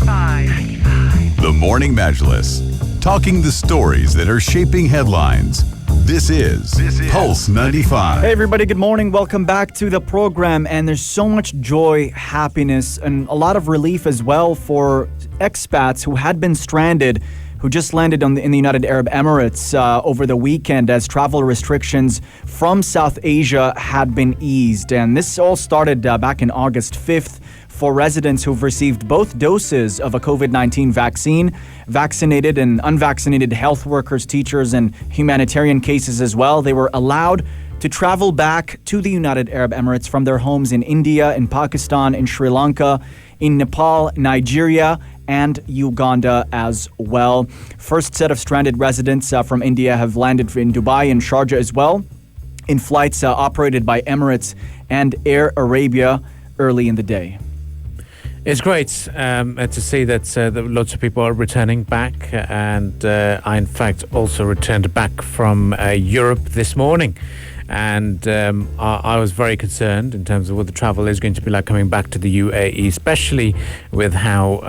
The Morning Majlis, talking the stories that are shaping headlines. This is Pulse 95. Hey everybody, good morning. Welcome back to the program. And there's so much joy, happiness, and a lot of relief as well for expats who had been stranded, who just landed in the United Arab Emirates over the weekend as travel restrictions from South Asia had been eased. And this all started back in August 5th. For residents who've received both doses of a COVID-19 vaccine, vaccinated and unvaccinated health workers, teachers, and humanitarian cases as well, they were allowed to travel back to the United Arab Emirates from their homes in India, in Pakistan, in Sri Lanka, in Nepal, Nigeria, and Uganda as well. First set of stranded residents from India have landed in Dubai and Sharjah as well, in flights operated by Emirates and Air Arabia early in the day. It's great to see that lots of people are returning back, and I in fact also returned back from Europe this morning, and I was very concerned in terms of what the travel is going to be like coming back to the UAE, especially with how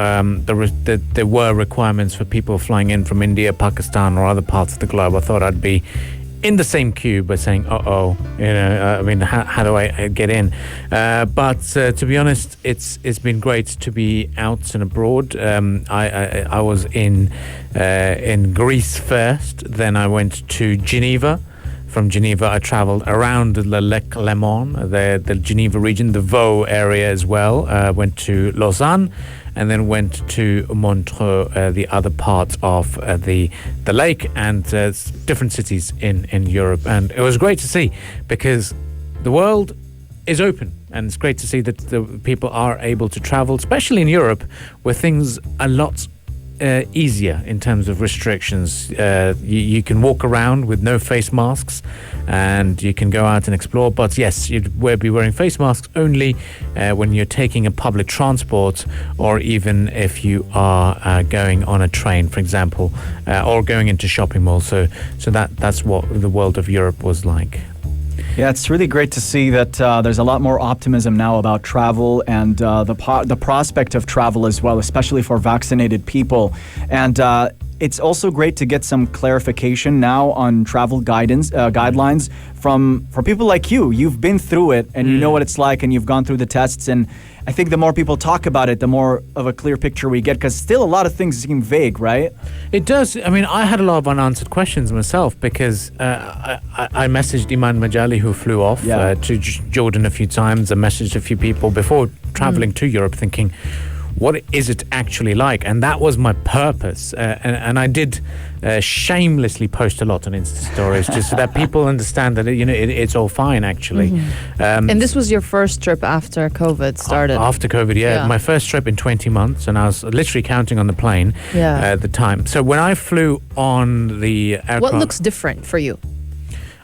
there were requirements for people flying in from India, Pakistan or other parts of the globe. I thought I'd be in the same queue by saying, how do I get in? But to be honest, it's been great to be out and abroad. I was in Greece first, then I went to Geneva. From Geneva, I traveled around the Lake Léman, the Geneva region, the Vaud area as well. Went to Lausanne, and then went to Montreux, the other part of the lake, and different cities in Europe. And it was great to see, because the world is open, and it's great to see that the people are able to travel, especially in Europe, where things are a lot easier in terms of restrictions. You can walk around with no face masks, and you can go out and explore, but yes, you'd be wearing face masks only when you're taking a public transport, or even if you are going on a train, for example, or going into shopping malls. So that's what the world of Europe was like. Yeah, it's really great to see that there's a lot more optimism now about travel and the prospect of travel as well, especially for vaccinated people. And it's also great to get some clarification now on travel guidelines from people like you. You've been through it, and you know what it's like, and you've gone through the tests. And I think the more people talk about it, the more of a clear picture we get, because still a lot of things seem vague, right? It does. I mean, I had a lot of unanswered questions myself, because I messaged Iman Majali, who flew off to Jordan a few times. I messaged a few people before traveling to Europe, thinking, what is it actually like? And that was my purpose. And I did shamelessly post a lot on Insta stories, just so that people understand that it's all fine, actually. And this was your first trip after COVID started? After COVID, yeah. My first trip in 20 months, and I was literally counting on the plane at the time. So when I flew on the aircraft... What looks different for you?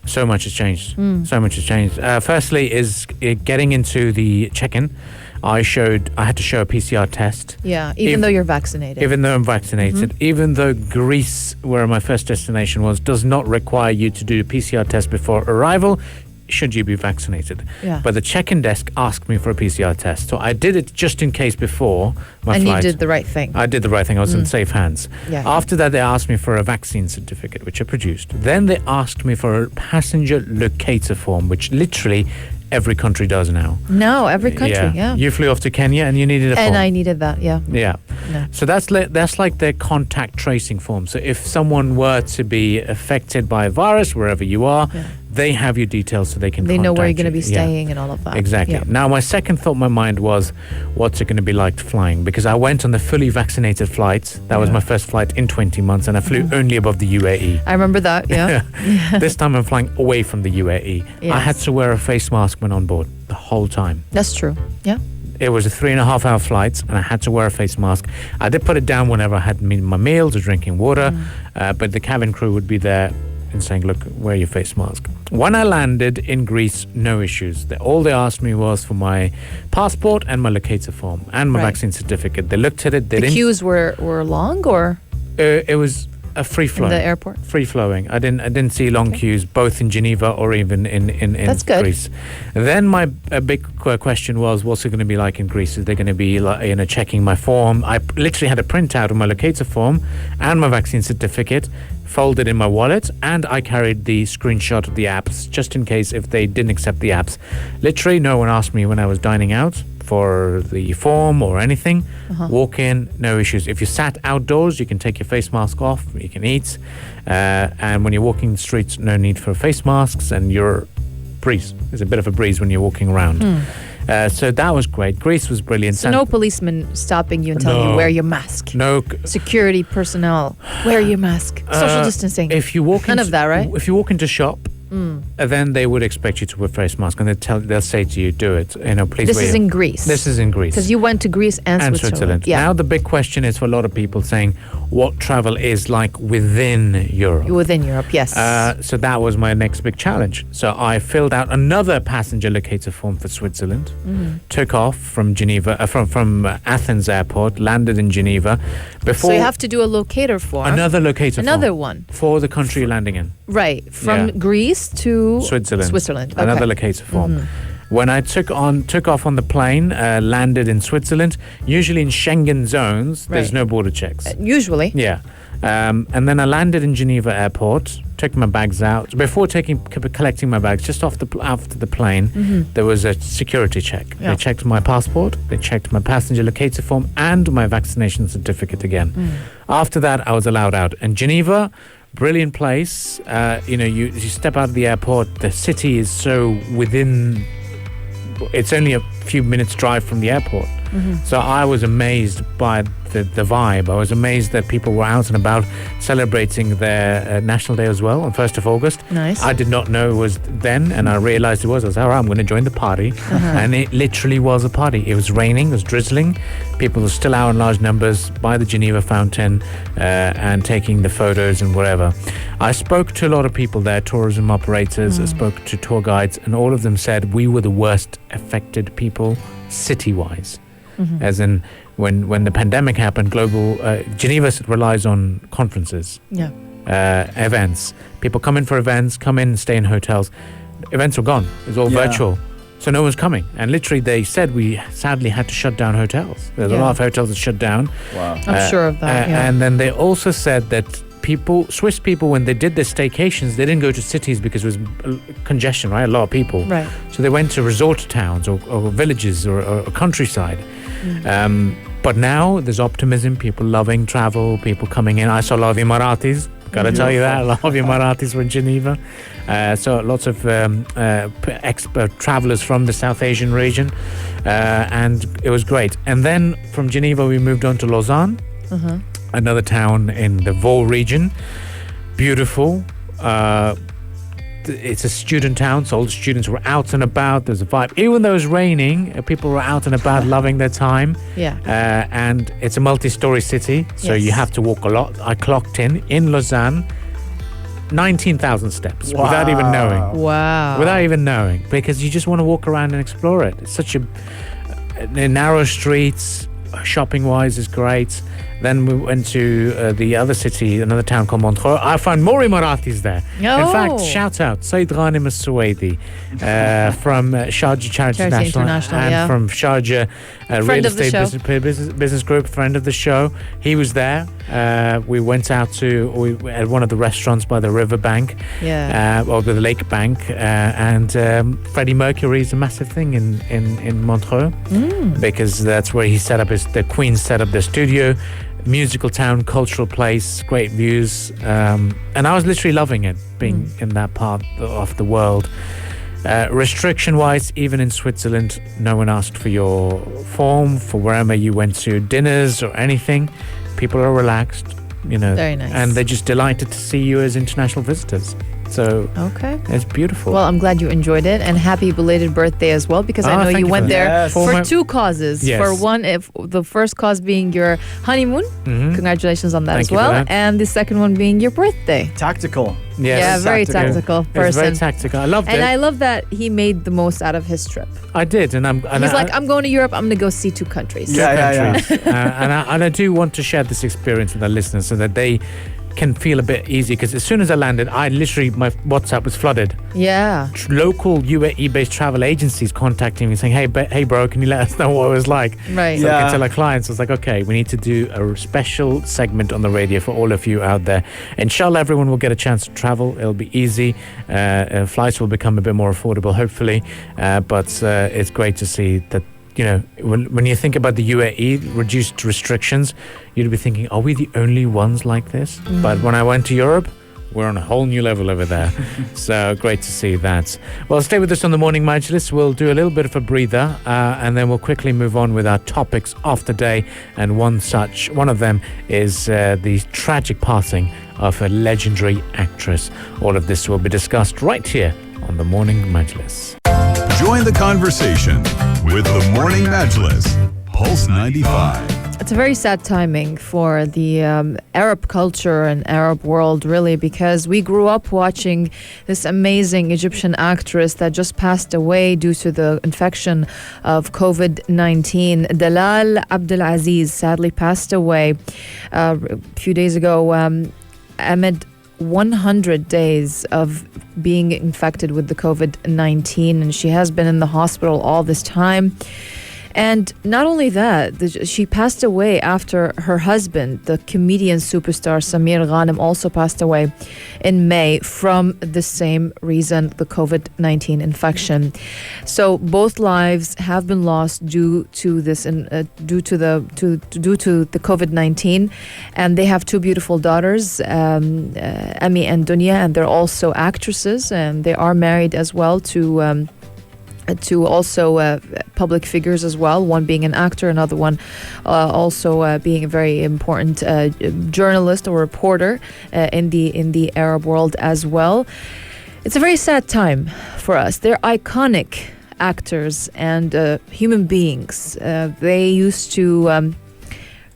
So much has changed. So much has changed. Firstly is getting into the check-in. I had to show a PCR test. Yeah, even though you're vaccinated. Even though I'm vaccinated. Even though Greece, where my first destination was, does not require you to do a PCR test before arrival, should you be vaccinated. Yeah. But the check-in desk asked me for a PCR test. So I did it just in case before my flight. And you did the right thing. I did the right thing. I was in safe hands. Yeah. After that, they asked me for a vaccine certificate, which I produced. Then they asked me for a passenger locator form, which literally every country does now. No, every country, yeah. You flew off to Kenya and you needed a form. And I needed that, yeah. Yeah. So that's like their contact tracing form. So if someone were to be affected by a virus, wherever you are, they have your details, so they can They know where you're going to be you. staying and all of that. Exactly. Yeah. Now, my second thought in my mind was, what's it going to be like flying? Because I went on the fully vaccinated flight. That was my first flight in 20 months, and I flew only above the UAE. I remember that, yeah. This time I'm flying away from the UAE. Yes. I had to wear a face mask when on board the whole time. That's true, yeah. It was a 3.5-hour flight, and I had to wear a face mask. I did put it down whenever I had my meals or drinking water, but the cabin crew would be there and saying, look, wear your face mask. When I landed in Greece, no issues. All they asked me was for my passport and my locator form and my vaccine certificate. They looked at it. The queues were long, or? It was free flowing. in the airport? Free flowing. I didn't see long queues both in Geneva or even in That's good. Greece. Then my big question was, what's it going to be like in Greece? Is they going to be like, checking my form? I literally had a printout of my locator form and my vaccine certificate folded in my wallet, and I carried the screenshot of the apps just in case if they didn't accept the apps. Literally, no one asked me when I was dining out for the form or anything. Walk in, no issues. If you sat outdoors, you can take your face mask off, you can eat, and when you're walking the streets, no need for face masks, and you're breeze. There's a bit of a breeze when you're walking around. So that was great. Greece was brilliant. So no policeman stopping you and telling you wear your mask. No. Security personnel, wear your mask. Social distancing. If you walk None of that, right? If you walk into shop, then they would expect you to wear face mask, and they'll say to you, do it. Please. This is in Greece. This is in Greece. Because you went to Greece and Switzerland. Yeah. Now the big question is for a lot of people saying what travel is like within Europe. Within Europe, yes. So that was my next big challenge. So I filled out another passenger locator form for Switzerland, took off from Geneva, from Athens airport, landed in Geneva. So you have to do a locator form. Another locator form. Another one. For the country you're landing in. Right. From Greece to Switzerland. Okay. Another locator form. When I took off on the plane, landed in Switzerland, usually in Schengen zones, there's no border checks. Usually. Yeah. And then I landed in Geneva airport, took my bags out. Before collecting my bags, just after the plane, there was a security check. Yeah. They checked my passport, they checked my passenger locator form and my vaccination certificate again. After that, I was allowed out. And Geneva, brilliant place. You step out of the airport, the city is so within... It's only a few minutes drive from the airport. So I was amazed by the vibe. I was amazed that people were out and about celebrating their National Day as well on 1st of August. Nice. I did not know it was then, and I realized it was. I was like, all right, I'm going to join the party. And it literally was a party. It was raining, it was drizzling. People were still out in large numbers by the Geneva fountain and taking the photos and whatever. I spoke to a lot of people there, tourism operators. I spoke to tour guides, and all of them said we were the worst affected people city-wise. As in, when the pandemic happened, Geneva relies on conferences, events. People come in for events, come in and stay in hotels. Events were gone. It was all virtual. So no one's coming. And literally they said we sadly had to shut down hotels. There's a lot of hotels that shut down. Wow. I'm sure of that, And then they also said that Swiss people, when they did their staycations, they didn't go to cities because it was congestion, right? A lot of people. Right. So they went to resort towns or villages or countryside. But now there's optimism, people loving travel, people coming in. I saw a lot of Emiratis, gotta tell you that. A lot of Emiratis were in Geneva. So lots of travelers from the South Asian region. And it was great. And then from Geneva, we moved on to Lausanne, another town in the Vaud region. Beautiful. It's a student town, so all the students were out and about. There's a vibe. Even though it was raining, people were out and about loving their time. Yeah. And it's a multi-story city, so you have to walk a lot. I clocked in Lausanne, 19,000 steps without even knowing. Wow. Without even knowing, because you just want to walk around and explore it. It's such a narrow streets, shopping-wise is great. Then we went to the other city, another town called Montreux. I found more Emiratis there. Oh. In fact, shout out Said Ghanim al-Suwaidi from Sharjah Charity International and from Sharjah Real Estate Business Group, friend of the show. He was there. We went out at one of the restaurants by the riverbank, or the lake bank, and Freddie Mercury is a massive thing in Montreux because that's where the Queen set up their studio. Musical town, cultural place, great views, and I was literally loving it, being in that part of the world. Restriction-wise, even in Switzerland, no one asked for your form for wherever you went to, dinners or anything. People are relaxed, Very nice. and they're just delighted to see you as international visitors. So it's beautiful. Well, I'm glad you enjoyed it, and happy belated birthday as well, because I know you went there for two causes. Yes. For one, the first cause being your honeymoon. Congratulations on that as well. And the second one being your birthday. Tactical. Yes. Yeah, very tactical person. It's very tactical. I loved it. And I love that he made the most out of his trip. I did, and He's like, I'm going to Europe. I'm going to go see two countries. countries. And I do want to share this experience with our listeners so that they can feel a bit easy because as soon as I landed, my WhatsApp was flooded. Yeah. Local UAE-based travel agencies contacting me saying, hey bro, can you let us know what it was like? Right. So I can tell our clients, I was like, okay, we need to do a special segment on the radio for all of you out there. Inshallah, everyone will get a chance to travel. It'll be easy. Flights will become a bit more affordable, hopefully. But it's great to see that, when you think about the UAE, reduced restrictions, you'd be thinking, are we the only ones like this? But when I went to Europe, we're on a whole new level over there. So great to see that. Well, stay with us on the Morning Majlis. We'll do a little bit of a breather and then we'll quickly move on with our topics of the day. And one of them is the tragic passing of a legendary actress. All of this will be discussed right here on the Morning Majlis. Join the conversation with the Morning Majlis, Pulse 95. It's a very sad timing for the Arab culture and Arab world, really, because we grew up watching this amazing Egyptian actress that just passed away due to the infection of COVID-19. Dalal Abdaal sadly passed away a few days ago amid 100 days of being infected with the COVID-19, and she has been in the hospital all this time. And not only that, she passed away after her husband, the comedian superstar Samir Ranam, also passed away in May from the same reason, the COVID-19 infection. So both lives have been lost due to this, due to the COVID-19. And they have two beautiful daughters, Ami and Dunya, and they're also actresses, and they are married as well to also public figures as well, one being an actor, another one also being a very important journalist or reporter in the Arab world as well. It's a very sad time for us. They're iconic actors and human beings. They used to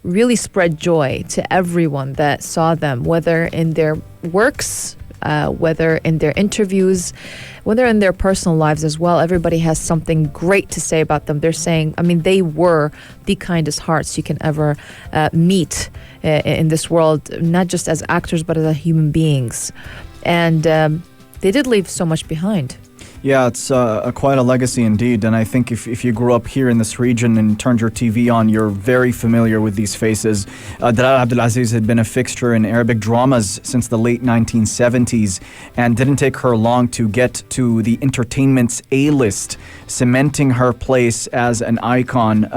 really spread joy to everyone that saw them, whether in their works, whether in their interviews, whether in their personal lives as well. Everybody has something great to say about them. They're saying, they were the kindest hearts you can ever meet in this world, not just as actors, but as human beings. And they did leave so much behind. Yeah, it's quite a legacy indeed. And I think if you grew up here in this region and turned your TV on, you're very familiar with these faces. Dalal Abdaal had been a fixture in Arabic dramas since the late 1970s and didn't take her long to get to the entertainment's A-list, cementing her place as an icon,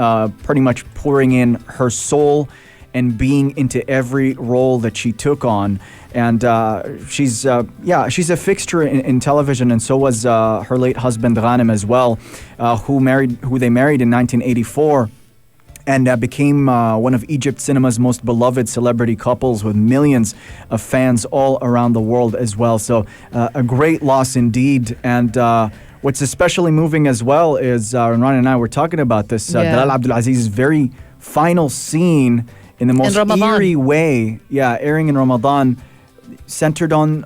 pretty much pouring in her soul and being into every role that she took on. And she's a fixture in television, and so was her late husband Ghanem as well, who they married in 1984, and became one of Egypt cinema's most beloved celebrity couples with millions of fans all around the world as well. So a great loss indeed. And what's especially moving as well is, and Ron and I were talking about this, Dalal Abdaalaziz's very final scene in the most eerie way, airing in Ramadan, centered on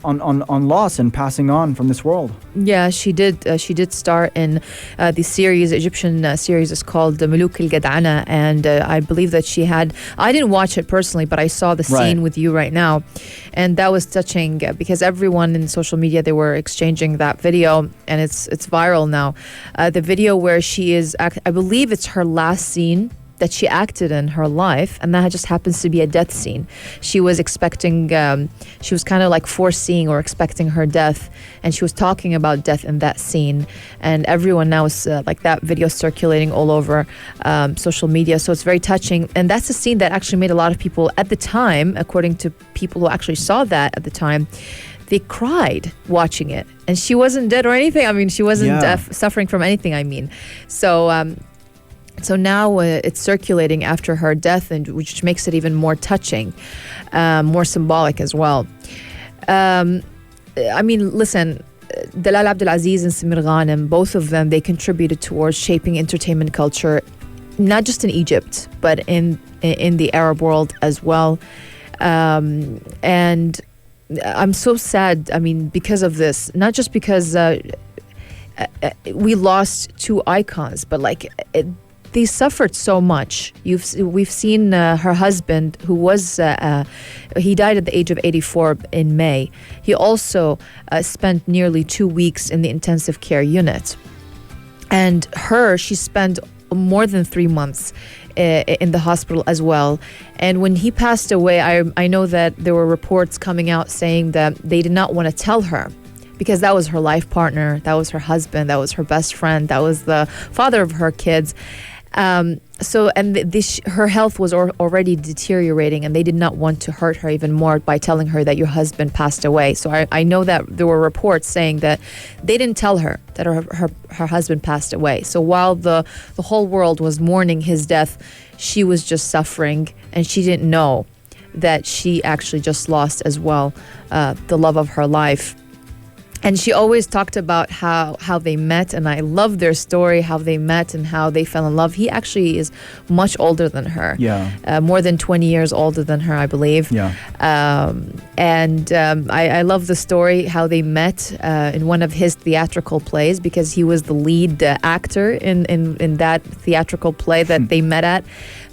loss and passing on from this world. Yeah, she did. She did star in the series, Egyptian series is called Muluk al-Gad'ana, and I believe that she had. I didn't watch it personally, but I saw the scene with you right now, and that was touching because everyone in social media, they were exchanging that video, and it's viral now. The video where she is, I believe it's her last scene that she acted in her life, and that just happens to be a death scene. She was expecting, she was kind of like foreseeing or expecting her death, and she was talking about death in that scene, and everyone now is like that video circulating all over social media, so it's very touching. And that's a scene that actually made a lot of people at the time, according to people who actually saw that at the time, they cried watching it, and she wasn't dead or anything. She wasn't suffering from anything. So now it's circulating after her death, and which makes it even more touching, more symbolic as well. Listen, Dalal Abdaal and Samir Ranam, both of them, they contributed towards shaping entertainment culture, not just in Egypt, but in the Arab world as well. And I'm so sad, because of this, not just because we lost two icons, but they suffered so much. We've seen her husband, who was he died at the age of 84 in May. He also spent nearly 2 weeks in the intensive care unit, and she spent more than 3 months in the hospital as well. And when he passed away, I know that there were reports coming out saying that they did not want to tell her, because that was her life partner, that was her husband, that was her best friend, that was the father of her kids. Her health was already deteriorating, and they did not want to hurt her even more by telling her that your husband passed away. So I know that there were reports saying that they didn't tell her that her husband passed away. So while the whole world was mourning his death, she was just suffering, and she didn't know that she actually just lost as well the love of her life. And she always talked about how they met, and I love their story, how they met and how they fell in love. He actually is much older than her. Yeah. More than 20 years older than her, I believe. Yeah. I love the story, how they met in one of his theatrical plays, because he was the lead actor in that theatrical play that they met at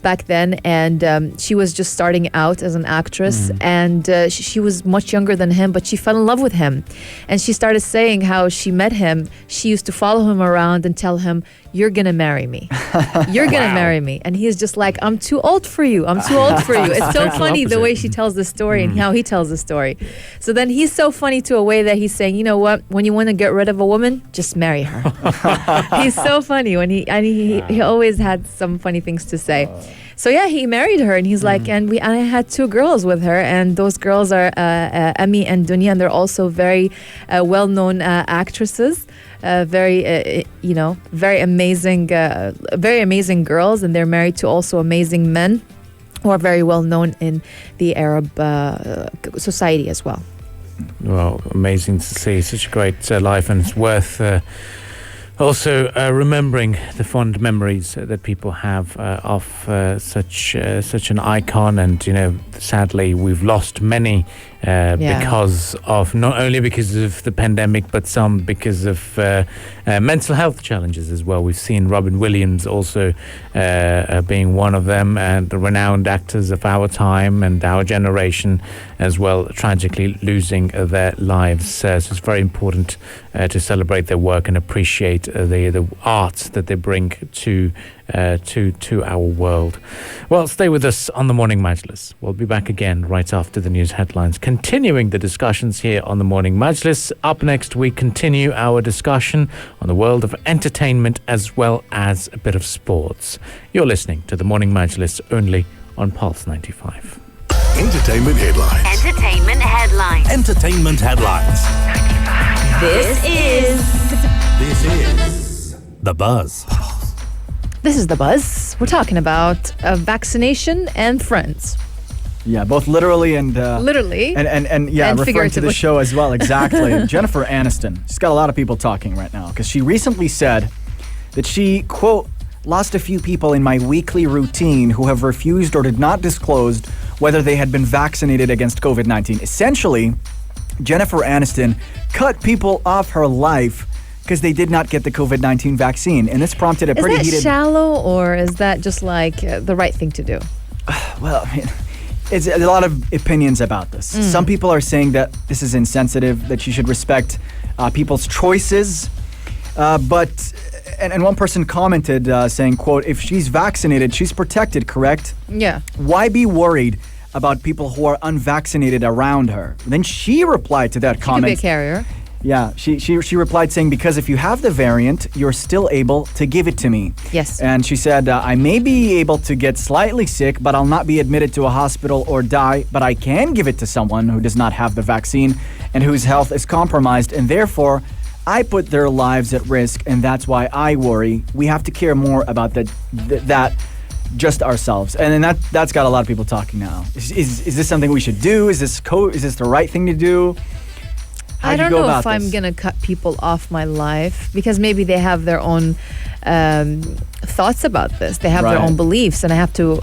back then. And she was just starting out as an actress, and she was much younger than him, but she fell in love with him. And she started saying how she met him. She used to follow him around and tell him, "You're going to marry me. You're going to marry me." And he's just like, "I'm too old for you. I'm too old for you." It's so funny the way she tells the story and how he tells the story. So then he's so funny to a way that he's saying, "You know what? When you want to get rid of a woman, just marry her." He's so funny when he always had some funny things to say. So yeah, he married her, and he's like, and I had 2 girls with her, and those girls are Emi and Dunya, and they're also very well-known actresses, very amazing girls, and they're married to also amazing men who are very well known in the Arab society as well. Well, amazing to see such a great life, and it's worth also remembering the fond memories that people have of such an icon. And sadly we've lost many because of, not only because of the pandemic, but some because of mental health challenges as well. We've seen Robin Williams also being one of them, and the renowned actors of our time and our generation as well, tragically losing their lives. So it's very important to celebrate their work and appreciate the art that they bring to our world. Well, stay with us on the Morning Majlis. We'll be back again right after the news headlines, continuing the discussions here on the Morning Majlis. Up next, we continue our discussion on the world of entertainment as well as a bit of sports. You're listening to the Morning Majlis only on Pulse 95. Entertainment headlines. Entertainment headlines. Entertainment headlines. This is The Buzz. This is The Buzz. We're talking about vaccination and friends. Yeah, both literally and literally and referring to the figuratively. show as well. Exactly. Jennifer Aniston. She's got a lot of people talking right now because she recently said that she, quote, lost a few people in my weekly routine who have refused or did not disclose whether they had been vaccinated against COVID-19. Essentially, Jennifer Aniston cut people off her life because they did not get the COVID-19 vaccine. And this prompted a pretty heated... heated... Is that shallow, or is that just like the right thing to do? Well, I mean, it's a lot of opinions about this. Some people are saying that this is insensitive, that you should respect people's choices. But one person commented saying, quote, if she's vaccinated, she's protected, correct? Yeah. Why be worried about people who are unvaccinated around her? Then she replied to that She comment. could be a carrier. Yeah, she replied saying, because if you have the variant, you're still able to give it to me. Yes. And she said, I may be able to get slightly sick, but I'll not be admitted to a hospital or die, but I can give it to someone who does not have the vaccine and whose health is compromised, and therefore I put their lives at risk, and that's why I worry. We have to care more about that just ourselves. And then that's got a lot of people talking now. Is this something we should do? Is this the right thing to do? I don't know if I'm going to cut people off my life, because maybe they have their own thoughts about this. They have their own beliefs, and I have to,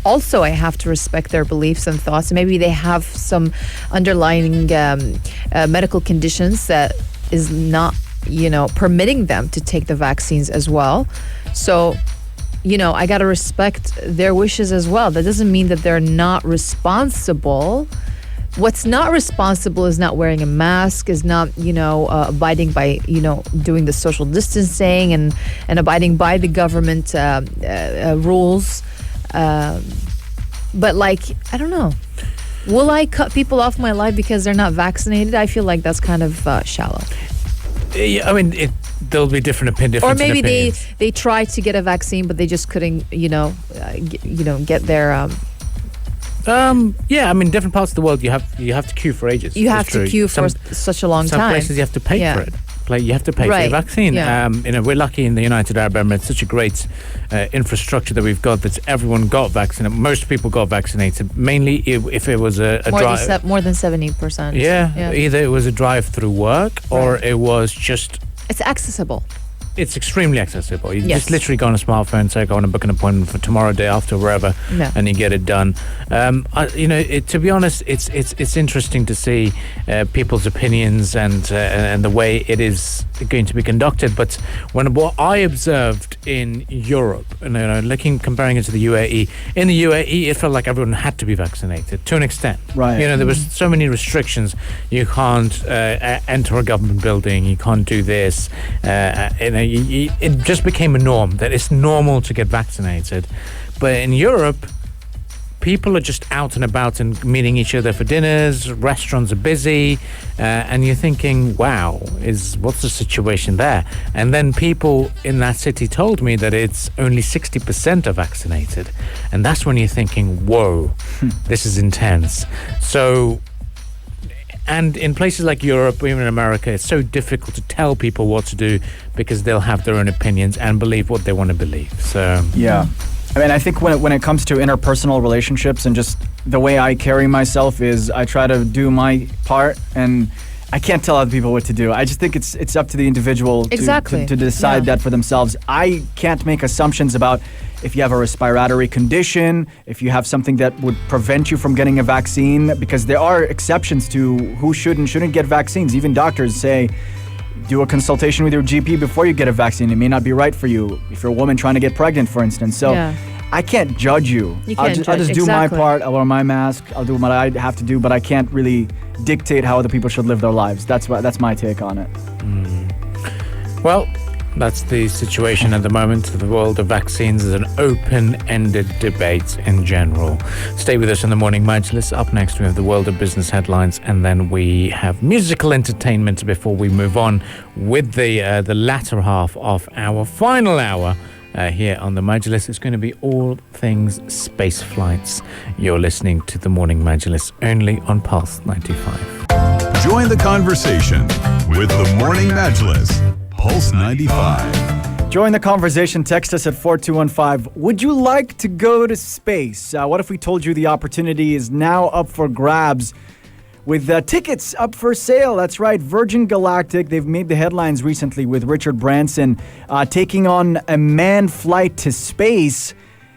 also I have to respect their beliefs and thoughts. Maybe they have some underlying medical conditions that is not, permitting them to take the vaccines as well. So, I got to respect their wishes as well. That doesn't mean that they're not responsible. What's not responsible is not wearing a mask, is not, abiding by, doing the social distancing and abiding by the government rules. But I don't know. Will I cut people off my life because they're not vaccinated? I feel like that's kind of shallow. I mean, there'll be different opinions. Or maybe they tried to get a vaccine, but they just couldn't, get their. Yeah, I mean, different parts of the world, you have to queue for ages. You have to queue for such a long time. Some places you have to pay for it. You have to pay for the vaccine. Yeah. We're lucky in the United Arab Emirates. Such a great infrastructure that we've got. That everyone got vaccinated. Most people got vaccinated. Mainly, if it was a drive, more than 70%. Yeah, either it was a drive-through work or it was just. It's accessible. It's extremely accessible. You just literally go on a smartphone, say, go on and book an appointment for tomorrow, day after, wherever, and you get it done. To be honest, it's interesting to see people's opinions and the way it is going to be conducted. But what I observed in Europe, comparing it to the UAE, in the UAE, it felt like everyone had to be vaccinated to an extent. Right. There was so many restrictions. You can't enter a government building. You can't do this. It just became a norm that it's normal to get vaccinated. But in Europe, people are just out and about and meeting each other for dinners. Restaurants are busy, and you're thinking, "Wow, what's the situation there?" And then people in that city told me that it's only 60% are vaccinated, and that's when you're thinking, "Whoa, this is intense." So. And in places like Europe, or even in America, it's so difficult to tell people what to do because they'll have their own opinions and believe what they want to believe. So yeah, I mean, I think when it comes to interpersonal relationships and just the way I carry myself is I try to do my part, and I can't tell other people what to do. I just think it's up to the individual to decide that for themselves. I can't make assumptions about if you have a respiratory condition, if you have something that would prevent you from getting a vaccine, because there are exceptions to who should and shouldn't get vaccines. Even doctors say, do a consultation with your GP before you get a vaccine. It may not be right for you if you're a woman trying to get pregnant, for instance. So I can't judge you. I'll just do my part. I'll wear my mask. I'll do what I have to do, but I can't really dictate how other people should live their lives. That's my take on it. Well, that's the situation at the moment. The world of vaccines is an open-ended debate in general. Stay with us in the morning Majlis. Up next, we have the world of business headlines, and then we have musical entertainment before we move on with the latter half of our final hour. Here on the Majlis, it's going to be all things space flights. You're listening to the Morning Majlis only on Pulse 95. Join the conversation with the Morning Majlis, Pulse 95. Join the conversation. Text us at 4215. Would you like to go to space? What if we told you the opportunity is now up for grabs? With tickets up for sale. That's right. Virgin Galactic, they've made the headlines recently with Richard Branson taking on a manned flight to space.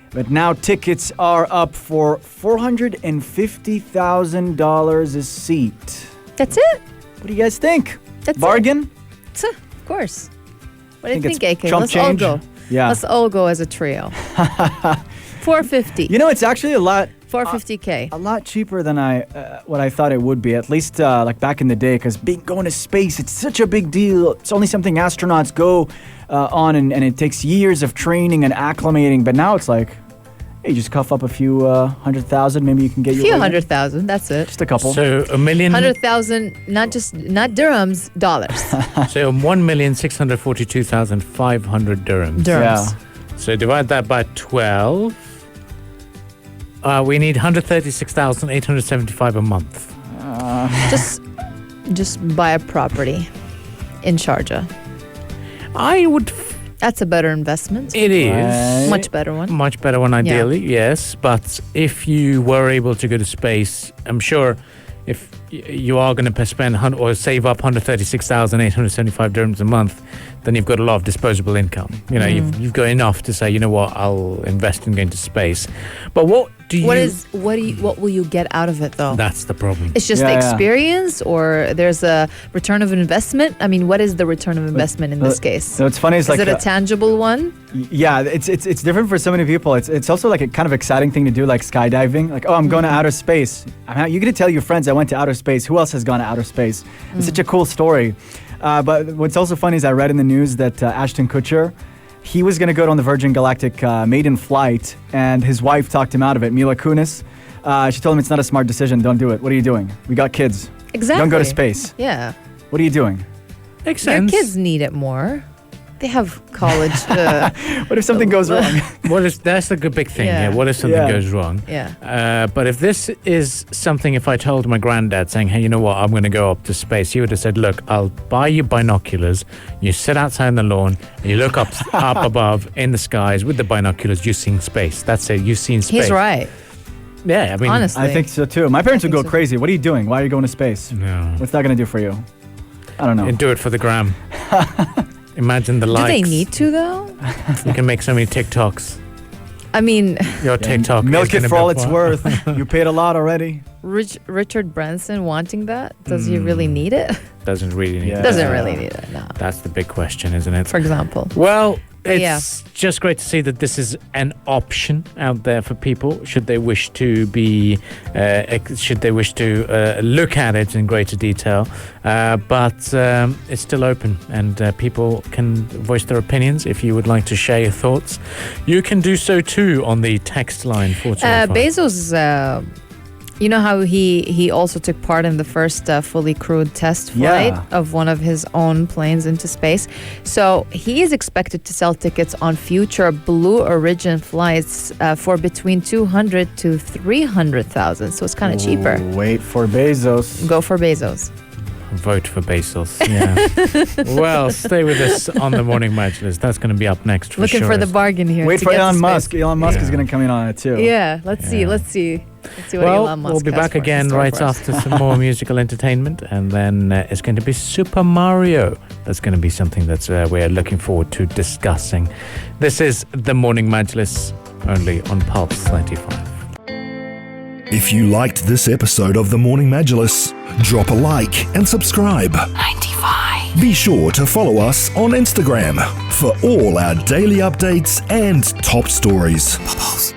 But now tickets are up for $450,000 a seat. That's it? What do you guys think? That's Bargain? It. Of course. What do you think, AK? Chump Let's change? all go. Yeah. Let's all go as a trio. $450. It's actually a lot. $450K. A lot cheaper than what I thought it would be, at least like back in the day, because going to space, it's such a big deal. It's only something astronauts go on, and it takes years of training and acclimating. But now it's like, hey, you just cough up a few 100,000, maybe you can get a few 100,000, that's it. Just a couple. So $1 million. 100,000, not dirhams, dollars. So 1,642,500 dirhams. Yeah. So divide that by 12. We need 136,875 a month. Just buy a property in Sharjah. I would. That's a better investment. It is. Right. Much better one. Much better one, ideally, yes. But if you were able to go to space, I'm sure if you are going to spend or save up 136,875 dirhams a month, then you've got a lot of disposable income. You've got enough to say, you know what, I'll invest in going to space. But what What will you get out of it though? That's the problem. It's just the experience, or there's a return of investment. I mean, what is the return of investment in this case? So it's funny. Is it a tangible one? Yeah, it's different for so many people. It's also like a kind of exciting thing to do, like skydiving. Like, oh, I'm going to outer space. You're gonna tell your friends I went to outer space. Who else has gone to outer space? It's such a cool story. But what's also funny is I read in the news that Ashton Kutcher, he was going to go on the Virgin Galactic maiden flight, and his wife talked him out of it. Mila Kunis, she told him it's not a smart decision. Don't do it. What are you doing? We got kids. Exactly. Don't go to space. Yeah. What are you doing? Makes Your sense. kids need it more. They have college. What if something goes wrong? That's the big thing Yeah. here. What if something goes wrong? Yeah. But if this is something, if I told my granddad saying, hey, you know what, I'm going to go up to space, he would have said, look, I'll buy you binoculars. You sit outside on the lawn, and you look up above in the skies with the binoculars, you've seen space. That's it. You've seen space. He's right. Yeah, I mean, honestly. I think so too. My parents would go crazy. What are you doing? Why are you going to space? No. What's that going to do for you? I don't know. And do it for the gram. Imagine the likes. Do they need to though? You can make so many TikToks. I mean, Your TikTok. Milk it for all it's worth. You paid a lot already. Richard Branson wanting that? Does he really need it? Doesn't really need Yeah. it. Doesn't really need it. No. That's the big question, isn't it? For example. Well, it's just great to see that this is an option out there for people should they wish to be, look at it in greater detail. But it's still open, and people can voice their opinions. If you would like to share your thoughts, you can do so too on the text line 425. Bezos. You know how he also took part in the first fully crewed test flight of one of his own planes into space. So he is expected to sell tickets on future Blue Origin flights for between 200 to 300,000. So it's kind of cheaper. Wait for Bezos. Go for Bezos. Vote for Bezos. Yeah. Well, stay with us on the Morning Majlis. That's going to be up next for Looking sure. for the bargain here. Wait to for get to Elon space. Musk. Elon Musk is going to come in on it too. Yeah, let's see what Elon Musk we'll be has back for us in again store right for us. after some more musical entertainment, and then it's going to be Super Mario. That's going to be something that we're looking forward to discussing. This is the Morning Majlis, only on Pulse 95. If you liked this episode of The Morning Majlis, drop a like and subscribe. 95. Be sure to follow us on Instagram for all our daily updates and top stories. Pulse.